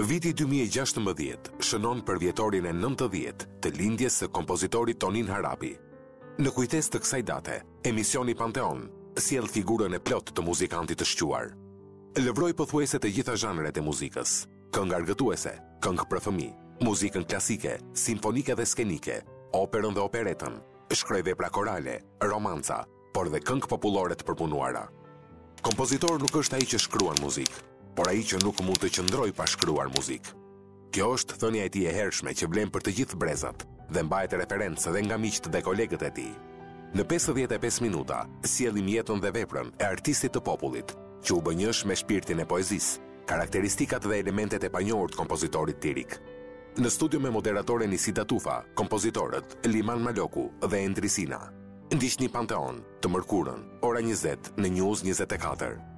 Viti 2016 shënon për vjetorin e 90 të lindjes së kompozitorit Tonin Harapi. Në kujtes të kësaj date, emisioni Panteon sjell figurën e plot të muzikantit të shquar. Lëvroi pothuajse të gjitha zhanret e muzikës, këngë argëtuese, këngë për fëmijë, muzikën klasike, simfonike dhe skenike, operën dhe operetën, shkroi vepra korale, romanca, por dhe këngë popullore të përpunuara. Kompozitor nuk është ai që shkruan muzikë, por ai që nuk mund të qëndrojë pa shkruar muzikë. Kjo është thënia e tij e hershme që vlen për të gjithë brezat dhe mbahet referencë edhe nga miqtë dhe kolegët e tij. Në 55 minuta sjellim jetën dhe veprën e artistit të popullit, që u bë njësh me shpirtin e poezisë, karakteristikat dhe elementet e panjohur të kompozitorit lirik. Në studio me moderatoren Nisida Tufa, kompozitorët Liman Maloku dhe Endri Sina. Ndiqni Panteon të mërkurën, ora 20 në News 24.